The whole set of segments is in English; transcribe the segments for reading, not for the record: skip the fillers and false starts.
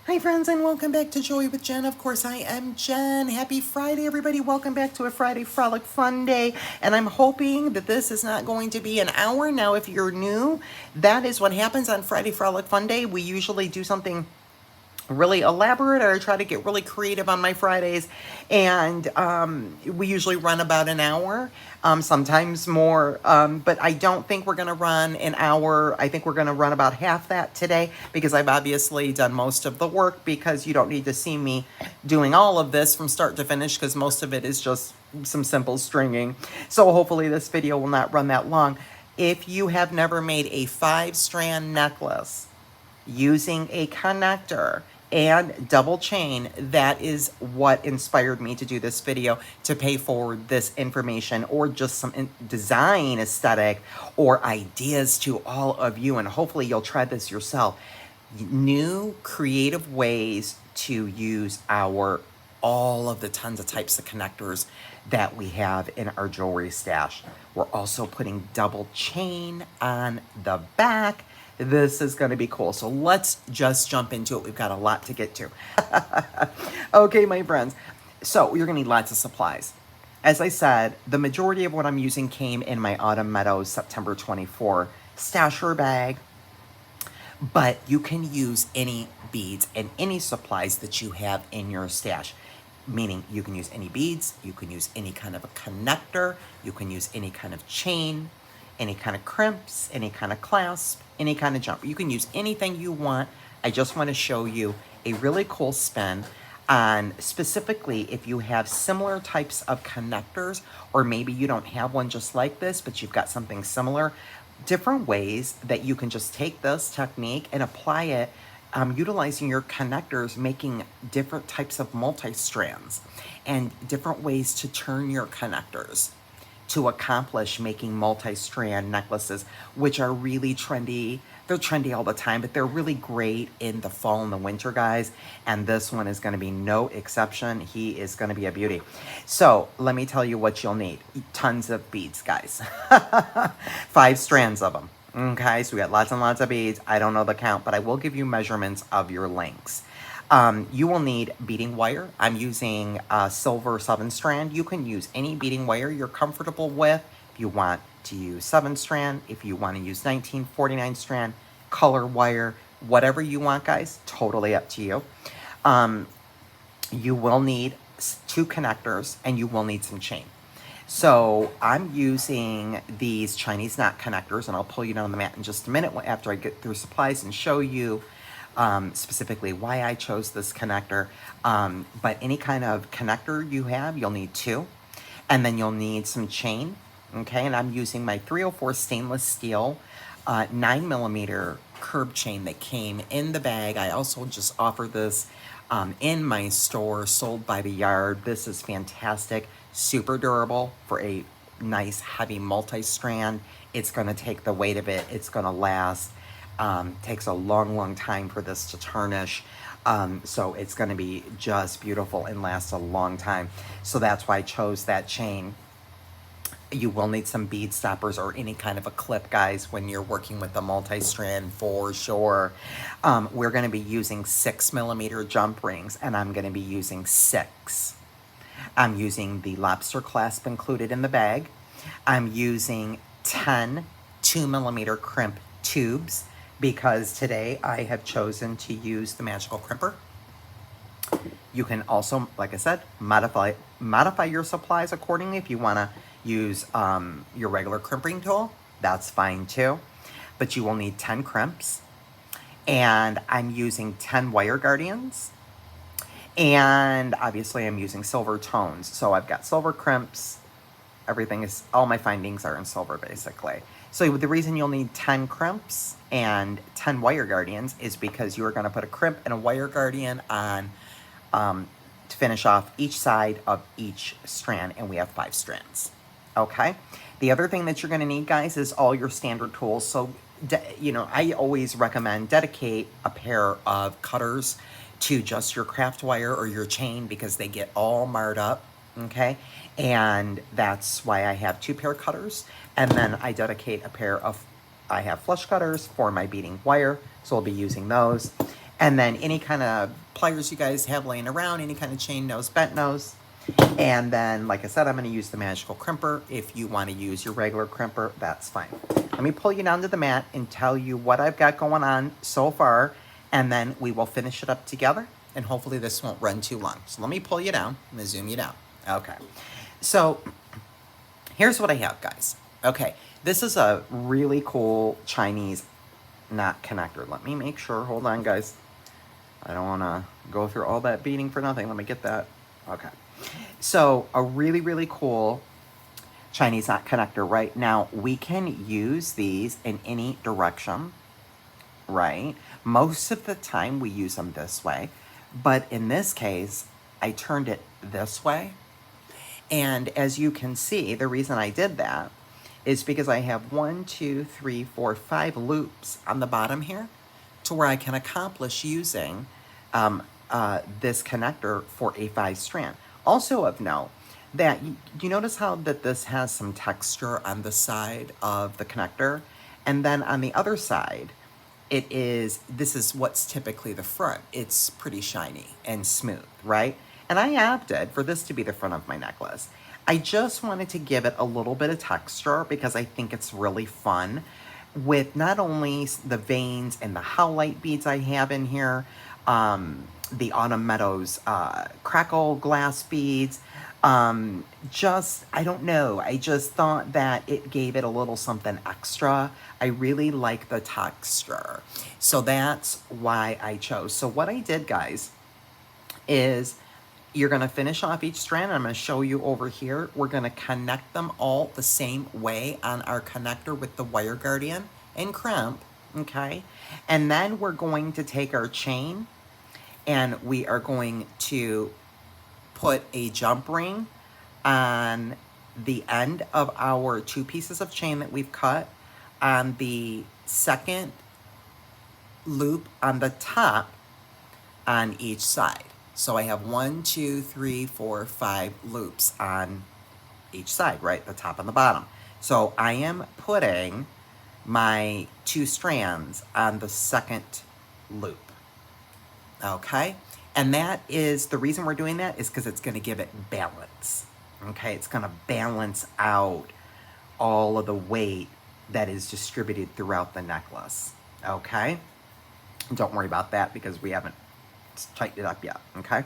Hi friends and welcome back to Jewelry with Jen. Of course, I am Jen. Happy Friday, everybody. Welcome back to a Friday Frolic Funday. And I'm hoping that this is not going to be an hour. Now, if you're new, that is what happens on Friday Frolic Funday. We usually do something really elaborate, or I try to get really creative on my Fridays, and we usually run about an hour, sometimes more, but I don't think we're going to run an hour. I think we're going to run about half that today because I've obviously done most of the work, because you don't need to see me doing all of this from start to finish because most of it is just some simple stringing. So hopefully this video will not run that long. If you have never made a 5-strand necklace using a connector and double chain, that is what inspired me to do this video, to pay forward this information or just some design aesthetic or ideas to all of you, and hopefully you'll try this yourself. New creative ways to use all of the tons of types of connectors that we have in our jewelry stash. We're also putting double chain on the back. This is going to be cool. So let's just jump into it. We've got a lot to get to. Okay, my friends. So you're going to need lots of supplies. As I said, the majority of what I'm using came in my Autumn Meadows September 24 stasher bag. But you can use any beads and any supplies that you have in your stash. Meaning you can use any beads, you can use any kind of a connector, you can use any kind of chain, any kind of crimps, any kind of clasp, any kind of jumper. You can use anything you want. I just want to show you a really cool spin on specifically if you have similar types of connectors, or maybe you don't have one just like this, but you've got something similar. Different ways that you can just take this technique and apply it, utilizing your connectors, making different types of multi-strands and different ways to turn your connectors to accomplish making multi-strand necklaces, which are really trendy. They're trendy all the time, but they're really great in the fall and the winter, guys. And this one is going to be no exception. He is going to be a beauty. So let me tell you what you'll need. Tons of beads, guys. 5 strands of them. Okay, so we got lots and lots of beads. I don't know the count, but I will give you measurements of your links. You will need beading wire. I'm using silver 7-strand. You can use any beading wire you're comfortable with. If you want to use 7-strand, if you want to use 1949 strand, color wire, whatever you want, guys, totally up to you. You will need 2 connectors, and you will need some chain. So I'm using these Chinese knot connectors, and I'll pull you down on the mat in just a minute after I get through supplies and show you specifically why I chose this connector. But any kind of connector you have, you'll need 2. And then you'll need some chain, okay? And I'm using my 304 stainless steel 9mm curb chain that came in the bag. I also just offer this in my store, sold by the yard. This is fantastic, super durable for a nice heavy multi-strand. It's going to take the weight of it. It's going to last. Takes a long time for this to tarnish. So it's going to be just beautiful and last a long time. So that's why I chose that chain. You will need some bead stoppers or any kind of a clip, guys, when you're working with the multi-strand for sure. We're going to be using 6mm jump rings, and I'm going to be using 6. I'm using the lobster clasp included in the bag. I'm using 10 2mm crimp tubes, because today I have chosen to use the magical crimper. You can also, like I said, modify your supplies accordingly. If you want to use your regular crimping tool, that's fine too. But you will need 10 crimps. And I'm using 10 wire guardians. And obviously I'm using silver tones. So I've got silver crimps. Everything is, all my findings are in silver basically. So the reason you'll need 10 crimps and 10 wire guardians is because you are going to put a crimp and a wire guardian on to finish off each side of each strand, and we have 5 strands. Okay. The other thing that you're going to need, guys, is all your standard tools. So, you know, I always recommend dedicate a pair of cutters to just your craft wire or your chain, because they get all marred up. Okay, and that's why I have 2 pair cutters, and then I dedicate a pair of, I have flush cutters for my beading wire, so I'll be using those. And then any kind of pliers you guys have laying around, any kind of chain nose, bent nose. And then, like I said, I'm going to use the magical crimper. If you want to use your regular crimper, that's fine. Let me pull you down to the mat and tell you what I've got going on so far, and then we will finish it up together, and hopefully this won't run too long. So let me pull you down. I'm going to zoom you down. Okay. So here's what I have, guys. Okay. This is a really cool Chinese knot connector. Let me make sure. Hold on, guys. I don't want to go through all that beading for nothing. Let me get that. Okay. So a really, really cool Chinese knot connector, right? Now, we can use these in any direction, right? Most of the time we use them this way, but in this case, I turned it this way. And as you can see, the reason I did that is because I have 1, 2, 3, 4, 5 loops on the bottom here to where I can accomplish using this connector for a 5 strand. Also of note, that you notice how that this has some texture on the side of the connector, and then on the other side, this is what's typically the front. It's pretty shiny and smooth, right? And I opted for this to be the front of my necklace. I just wanted to give it a little bit of texture because I think it's really fun with not only the veins and the howlite beads I have in here, the Autumn Meadows crackle glass beads. I don't know. I just thought that it gave it a little something extra. I really like the texture. So that's why I chose. So what I did, guys, is you're going to finish off each strand. I'm going to show you over here. We're going to connect them all the same way on our connector with the wire guardian and crimp. Okay. And then we're going to take our chain and we are going to put a jump ring on the end of our 2 pieces of chain that we've cut on the second loop on the top on each side. So I have 1, 2, 3, 4, 5 loops on each side, right? The top and the bottom. So I am putting my 2 strands on the second loop. Okay? And that is, the reason we're doing that is because it's going to give it balance. Okay? It's going to balance out all of the weight that is distributed throughout the necklace. Okay? Don't worry about that because we haven't tightened it up yet. Okay?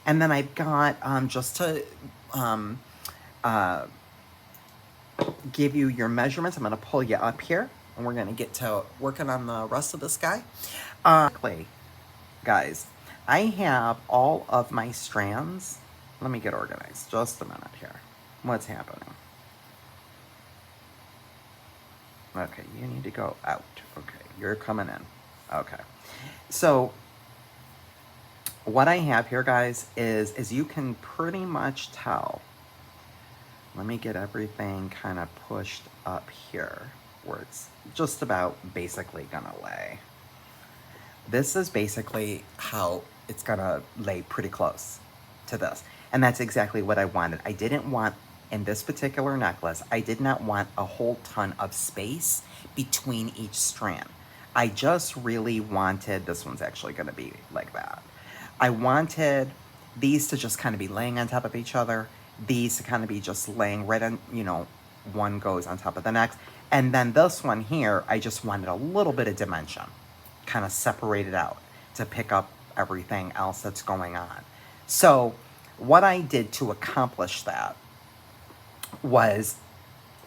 And then I've got, just to give you your measurements, I'm going to pull you up here and we're going to get to working on the rest of this guy. Guys, I have all of my strands. Let me get organized. Just a minute here. What's happening? Okay, you need to go out. Okay, you're coming in. Okay. So, what I have here, guys, is as you can pretty much tell, let me get everything kind of pushed up here where it's just about basically gonna lay. This is basically how it's gonna lay pretty close to this. And that's exactly what I wanted. I didn't want, in this particular necklace, I did not want a whole ton of space between each strand. I just really wanted, this one's actually gonna be like that. I wanted these to just kind of be laying on top of each other. These to kind of be just laying right on, you know, one goes on top of the next. And then this one here, I just wanted a little bit of dimension, kind of separated out to pick up everything else that's going on. So what I did to accomplish that was,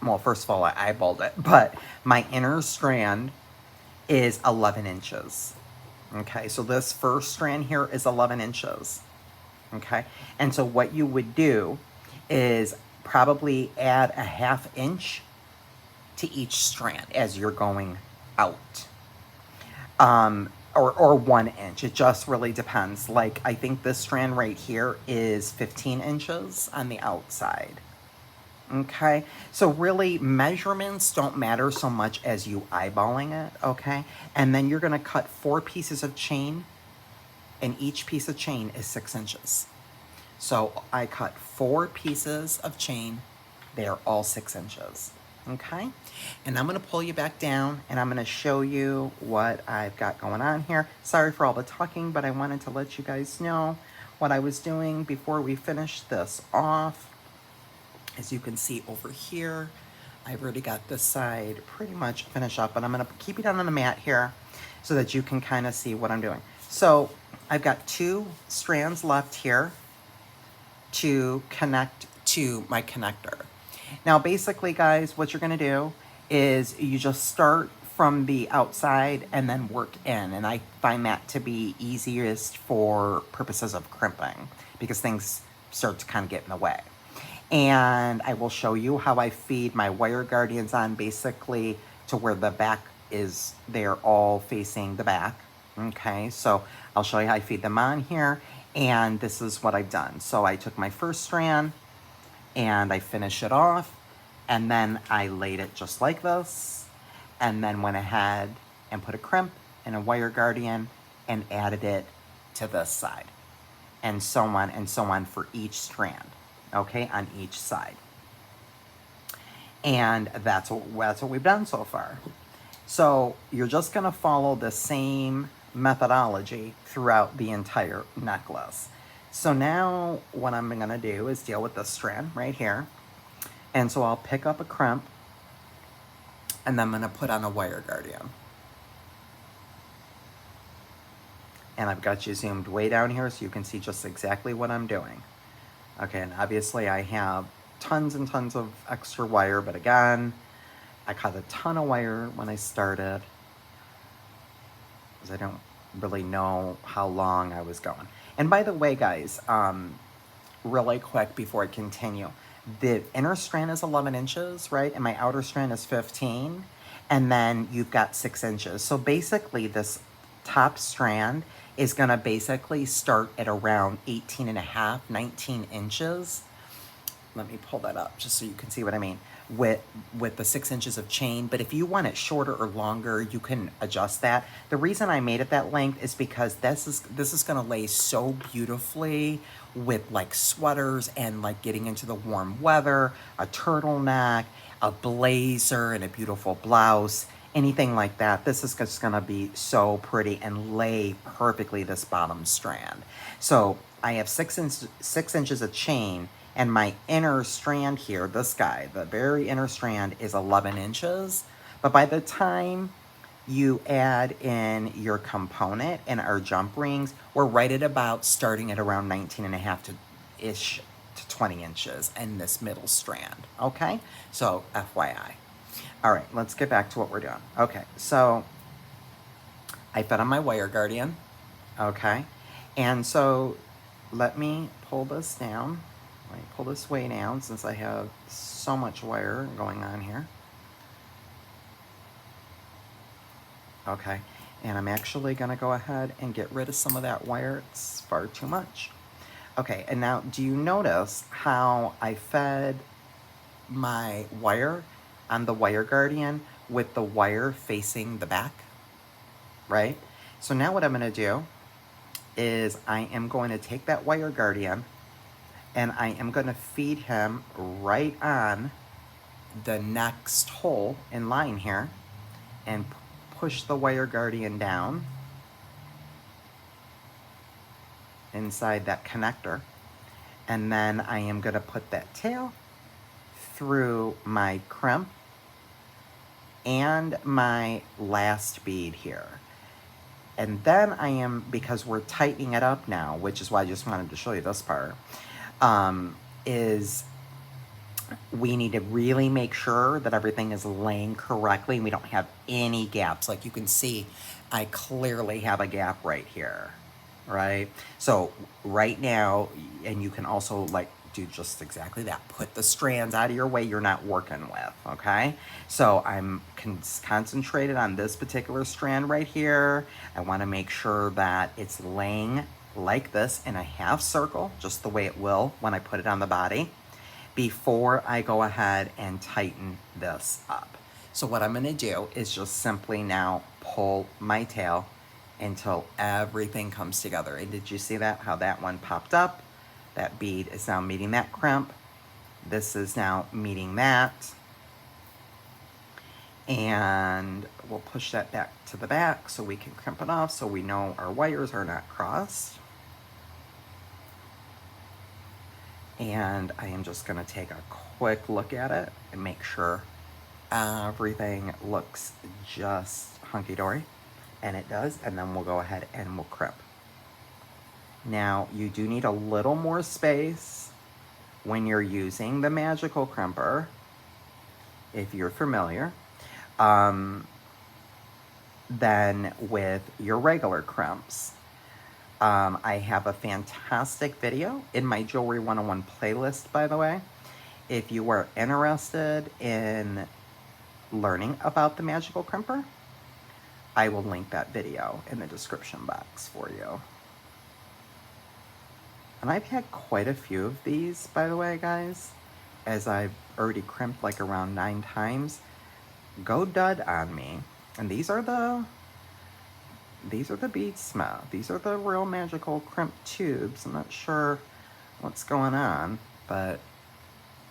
well, first of all, I eyeballed it, but my inner strand is 11 inches. Okay, so this first strand here is 11 inches. Okay, and so what you would do is probably add a 1/2 inch to each strand as you're going out. Or 1 inch. It just really depends. Like, I think this strand right here is 15 inches on the outside. Okay, so really measurements don't matter so much as you eyeballing it, okay? And then you're gonna cut 4 pieces of chain, and each piece of chain is 6 inches. So I cut 4 pieces of chain, they are all 6 inches. Okay, and I'm going to pull you back down and I'm going to show you what I've got going on here. Sorry for all the talking, but I wanted to let you guys know what I was doing before we finished this off. As you can see over here, I've already got this side pretty much finished up, but I'm going to keep it on the mat here so that you can kind of see what I'm doing. So I've got 2 strands left here to connect to my connector. Now, basically, guys, what you're going to do is you just start from the outside and then work in. And I find that to be easiest for purposes of crimping because things start to kind of get in the way. And I will show you how I feed my wire guardians on basically to where the back is, they're all facing the back. Okay, so I'll show you how I feed them on here. And this is what I've done. So I took my first strand and I finish it off, and then I laid it just like this, and then went ahead and put a crimp and a wire guardian and added it to this side, and so on for each strand, okay, on each side. And that's what we've done so far. So you're just going to follow the same methodology throughout the entire necklace. So now what I'm going to do is deal with this strand right here. And so I'll pick up a crimp and then I'm going to put on a wire guardian. And I've got you zoomed way down here so you can see just exactly what I'm doing. Okay, and obviously I have tons and tons of extra wire, but again, I cut a ton of wire when I started because I don't really know how long I was going. And by the way, guys, really quick before I continue, the inner strand is 11 inches, right? And my outer strand is 15. And then you've got 6 inches. So basically this top strand is gonna basically start at around 18 and a half, 19 inches. Let me pull that up just so you can see what I mean with the 6 inches of chain. But if you want it shorter or longer, you can adjust that. The reason I made it that length is because this is gonna lay so beautifully with like sweaters and like getting into the warm weather, a turtleneck, a blazer, and a beautiful blouse, anything like that. This is just gonna be so pretty and lay perfectly this bottom strand. So I have 6 inches of chain, and my inner strand here, this guy, the very inner strand is 11 inches. But by the time you add in your component and our jump rings, we're right at about starting at around 19 and a half to 20 inches in this middle strand, okay? So FYI. All right, let's get back to what we're doing. Okay, so I fed on my wire guardian, okay? And so let me pull this down. Let me pull this way down since I have so much wire going on here. Okay, and I'm actually gonna go ahead and get rid of some of that wire. It's far too much. Okay, and now do you notice how I fed my wire on the wire guardian with the wire facing the back, right? So now what I'm gonna do is I am going to take that wire guardian and I am gonna feed him right on the next hole in line here and push the wire guardian down inside that connector. And then I am gonna put that tail through my crimp and my last bead here. And then I am, because we're tightening it up now, which is why I just wanted to show you this part, is we need to really make sure that everything is laying correctly and we don't have any gaps. Like you can see, I clearly have a gap right here, right? So right now, and you can also like do just exactly that. Put the strands out of your way you're not working with, okay? So I'm concentrated on this particular strand right here. I wanna make sure that it's laying like this in a half circle, just the way it will when I put it on the body, before I go ahead and tighten this up. So what I'm gonna do is just simply now pull my tail until everything comes together. And did you see that, how that one popped up? That bead is now meeting that crimp. This is now meeting that. And we'll push that back to the back so we can crimp it off so we know our wires are not crossed. And I am just gonna take a quick look at it and make sure everything looks just hunky-dory, and it does, and then we'll go ahead and we'll crimp. Now, you do need a little more space when you're using the magical crimper, if you're familiar, than with your regular crimps. I have a fantastic video in my Jewelry 101 playlist, by the way. If you are interested in learning about the magical crimper, I will link that video in the description box for you. And I've had quite a few of these, by the way, guys, as I've already crimped like around 9 times. Go dud on me. And these are the Bead Smith. These are the real magical crimp tubes. I'm not sure what's going on, but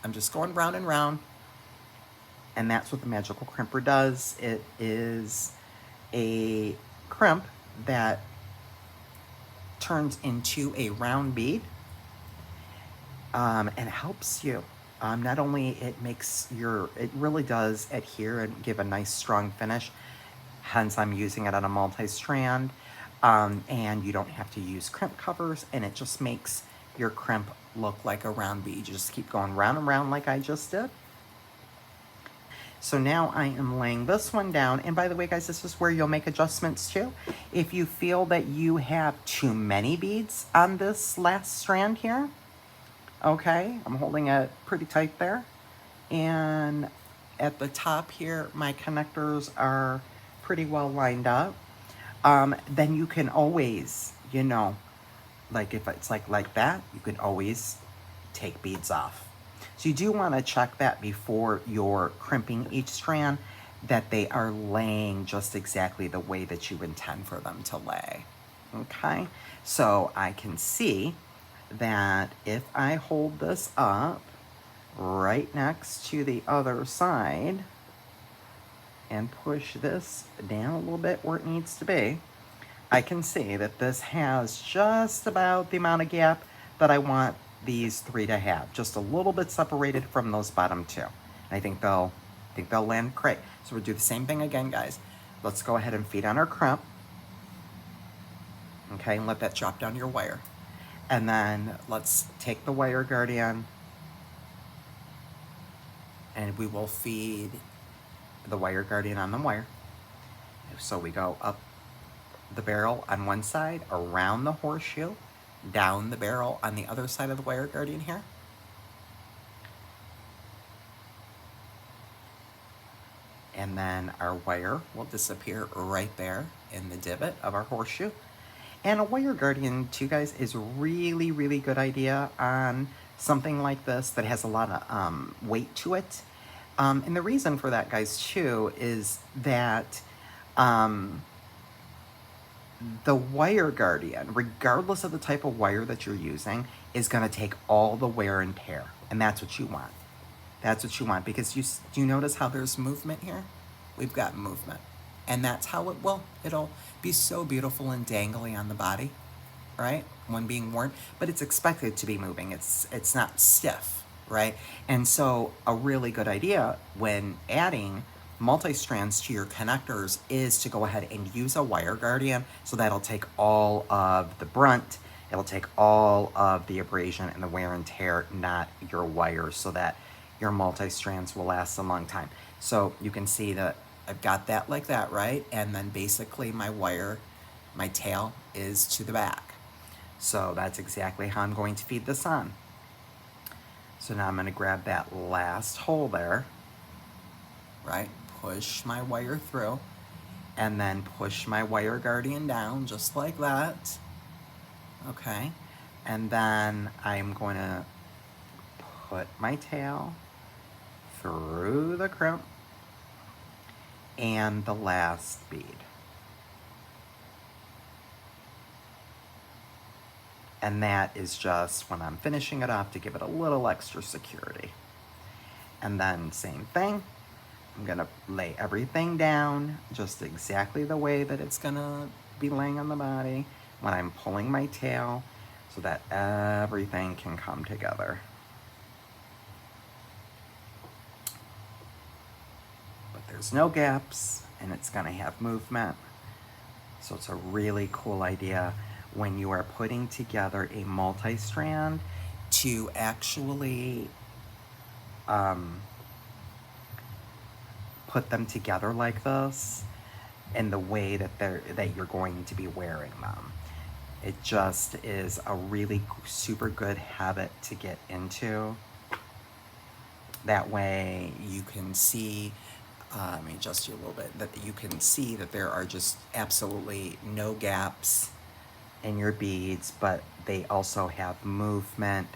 I'm just going round and round. And that's what the magical crimper does. It is a crimp that turns into a round bead, and helps you. Not only it really does adhere and give a nice strong finish, hence I'm using it on a multi-strand, and you don't have to use crimp covers, and it just makes your crimp look like a round bead. You just keep going round and round like I just did. So now I am laying this one down, and by the way, guys, this is where you'll make adjustments too. If you feel that you have too many beads on this last strand here, okay, I'm holding it pretty tight there, and at the top here, my connectors are pretty well lined up. Then you can always, you know, like if it's like that, you can always take beads off. So you do want to check that before you're crimping each strand, that they are laying just exactly the way that you intend for them to lay. Okay, so I can see that if I hold this up right next to the other side and push this down a little bit where it needs to be, I can see that this has just about the amount of gap that I want these 3 to have, just a little bit separated from those bottom 2. And I think they'll land great. So we'll do the same thing again, guys. Let's go ahead and feed on our crimp. Okay, and let that drop down your wire. And then let's take the wire guardian, and we will feed the wire guardian on the wire. So we go up the barrel on one side, around the horseshoe, down the barrel on the other side of the wire guardian here. And then our wire will disappear right there in the divot of our horseshoe. And a wire guardian too, guys, is a really, really good idea on something like this that has a lot of weight to it. And the reason for that, guys, too, is that the wire guardian, regardless of the type of wire that you're using, is going to take all the wear and tear. And that's what you want. That's what you want, because do you notice how there's movement here? We've got movement. And that's how it'll be so beautiful and dangly on the body, right? When being worn, but it's expected to be moving. It's not stiff, right? And so a really good idea when adding multi-strands to your connectors is to go ahead and use a wire guardian, so that'll take all of the brunt, it'll take all of the abrasion and the wear and tear, not your wires, so that your multi-strands will last a long time. So you can see that I've got that like that, right? And then basically my wire, my tail is to the back. So that's exactly how I'm going to feed this on. So now I'm going to grab that last hole there, right? Push my wire through, and then push my wire guardian down just like that. Okay, and then I'm going to put my tail through the crimp and the last bead. And that is just when I'm finishing it off to give it a little extra security. And then same thing, I'm gonna lay everything down just exactly the way that it's gonna be laying on the body when I'm pulling my tail so that everything can come together. But there's no gaps and it's gonna have movement. So it's a really cool idea when you are putting together a multi-strand to actually put them together like this in the way that you're going to be wearing them. It just is a really super good habit to get into. That way you can see, let me adjust you a little bit, that you can see that there are just absolutely no gaps in your beads, but they also have movement.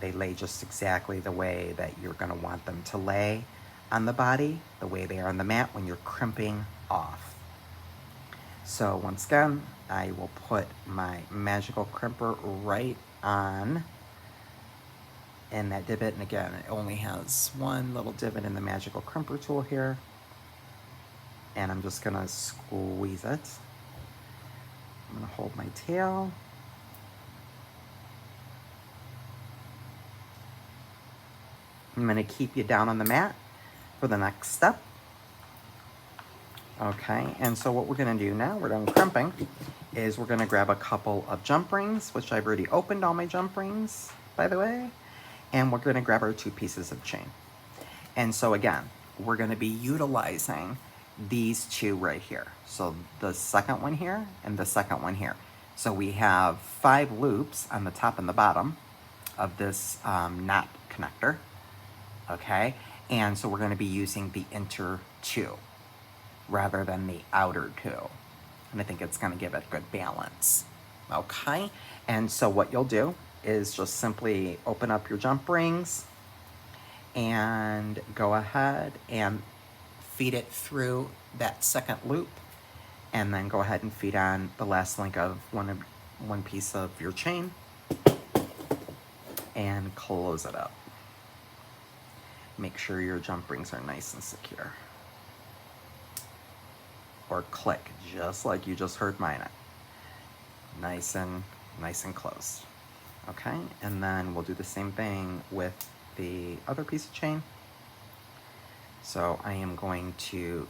They lay just exactly the way that you're gonna want them to lay on the body, the way they are on the mat when you're crimping off. So once again, I will put my magical crimper right on in that divot. And again, it only has one little divot in the magical crimper tool here. And I'm just gonna squeeze it. I'm gonna hold my tail. I'm gonna keep you down on the mat for the next step. Okay, and so what we're gonna do now, we're done crimping, is we're gonna grab a couple of jump rings, which I've already opened all my jump rings, by the way, and we're gonna grab our 2 pieces of chain. And so again, we're gonna be utilizing these 2 right here. So the second one here and the second one here. So we have 5 loops on the top and the bottom of this knot connector, okay? And so we're gonna be using the inner 2 rather than the outer 2. And I think it's gonna give it good balance, okay? And so what you'll do is just simply open up your jump rings and go ahead and feed it through that second loop, and then go ahead and feed on the last link of one piece of your chain and close it up. Make sure your jump rings are nice and secure. Or click, just like you just heard mine. Nice and closed. Okay, and then we'll do the same thing with the other piece of chain. So I am going to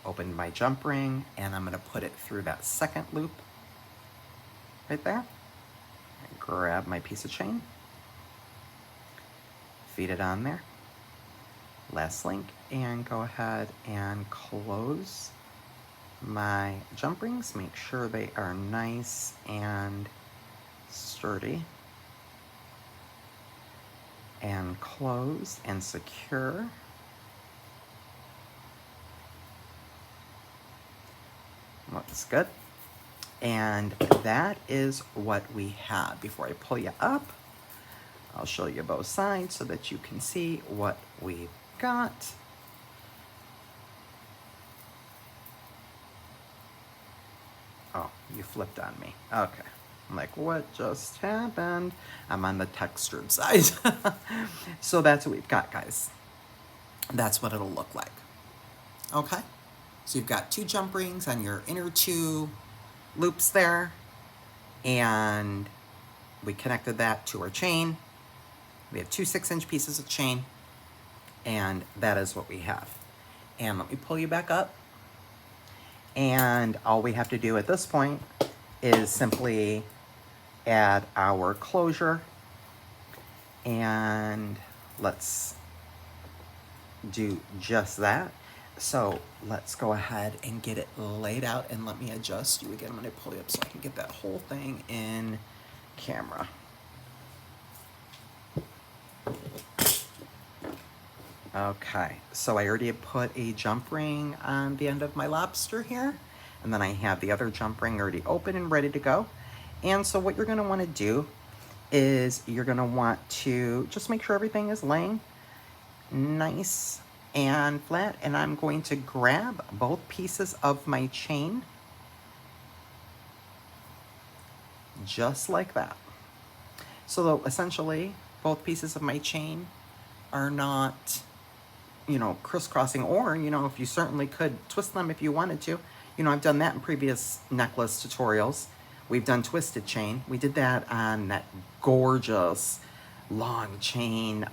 open my jump ring and I'm going to put it through that second loop right there. Grab my piece of chain, feed it on there, last link, and go ahead and close my jump rings. Make sure they are nice and sturdy and close and secure. Looks good. And that is what we have. Before I pull you up, I'll show you both sides so that you can see what we've got. Oh, you flipped on me. Okay. I'm like, what just happened? I'm on the textured side. So that's what we've got, guys. That's what it'll look like. Okay? So you've got 2 jump rings on your inner 2 loops there, and we connected that to our chain. We have 2 6-inch pieces of chain, and that is what we have. And let me pull you back up. And all we have to do at this point is simply add our closure, and let's do just that. So let's go ahead and get it laid out, and let me adjust you again. I'm going to pull you up so I can get that whole thing in camera. Okay, so I already put a jump ring on the end of my lobster here, and then I have the other jump ring already open and ready to go. And so what you're going to want to do is you're going to want to just make sure everything is laying nice and flat, and I'm going to grab both pieces of my chain just like that. So essentially both pieces of my chain are not, you know, crisscrossing, or, you know, if you certainly could twist them if you wanted to. You know, I've done that in previous necklace tutorials. We've done twisted chain. We did that on that gorgeous long chain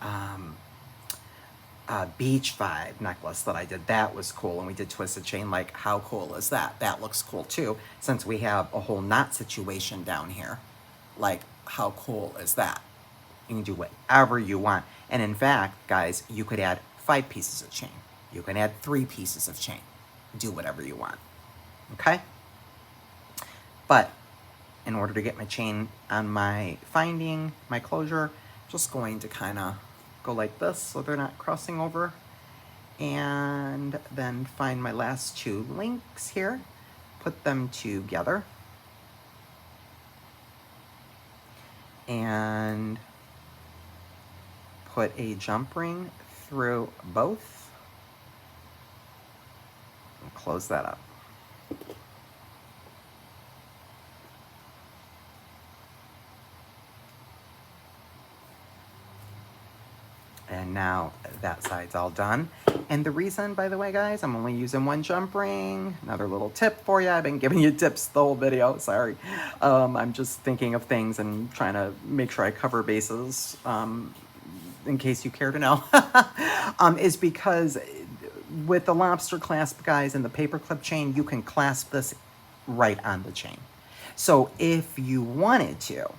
beach vibe necklace that I did. That was cool. And we did twisted chain. Like, how cool is that? That looks cool too, since we have a whole knot situation down here. Like, how cool is that? You can do whatever you want. And in fact, guys, you could add 5 pieces of chain. You can add 3 pieces of chain. Do whatever you want. Okay? But in order to get my chain on my finding, my closure, I'm just going to kind of go like this so they're not crossing over. And then find my last 2 links here. Put them together. And put a jump ring through both. And close that up. And now that side's all done. And the reason, by the way, guys, I'm only using 1 jump ring. Another little tip for you. I've been giving you tips the whole video, sorry. I'm just thinking of things and trying to make sure I cover bases, in case you care to know, is because with the lobster clasp, guys, and the paper clip chain, you can clasp this right on the chain. So if you wanted to,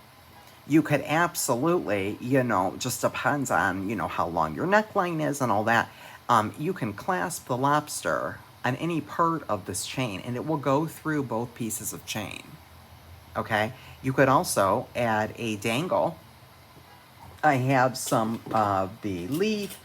you could absolutely, you know, just depends on, you know, how long your neckline is and all that. You can clasp the lobster on any part of this chain and it will go through both pieces of chain. Okay? You could also add a dangle. I have some of the leaf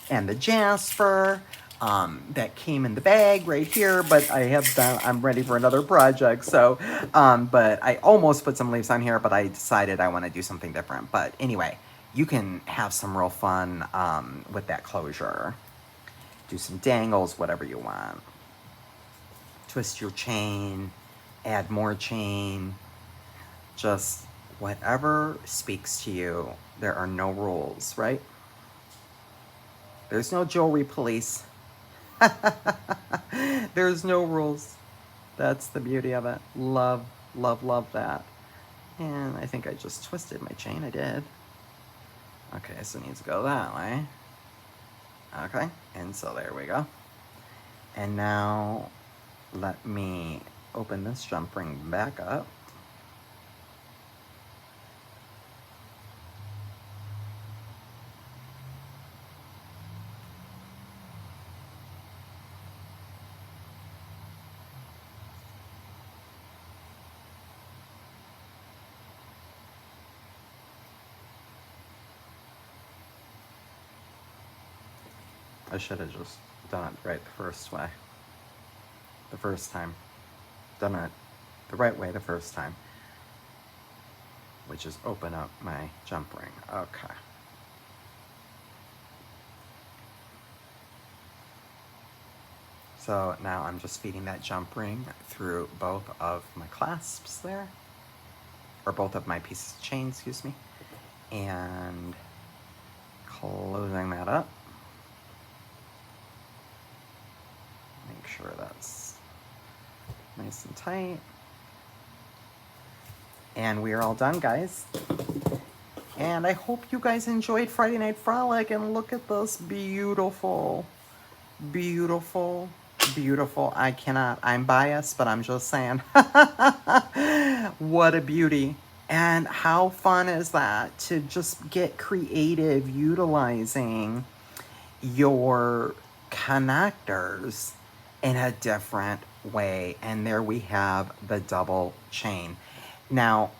and the jasper that came in the bag right here, but I'm ready for another project. So, but I almost put some leaves on here, but I decided I want to do something different. But anyway, you can have some real fun with that closure. Do some dangles, whatever you want. Twist your chain, add more chain, just whatever speaks to you. There are no rules, right? There's no jewelry police. There's no rules. That's the beauty of it. Love, love, love that. And I think I just twisted my chain. I did. Okay, so it needs to go that way. Okay, and so there we go. And now let me open this jump ring back up. I should have just done it right the first way. The first time. Done it the right way the first time. Which is open up my jump ring. Okay. So now I'm just feeding that jump ring through both of my clasps there. Or both of my pieces of chain, excuse me. And closing that up. Make sure that's nice and tight. And we are all done, guys. And I hope you guys enjoyed Friday Night Frolic. And look at this beautiful, beautiful, beautiful. I'm biased, but I'm just saying. What a beauty. And how fun is that to just get creative utilizing your connectors in a different way. And there we have the double chain. Now,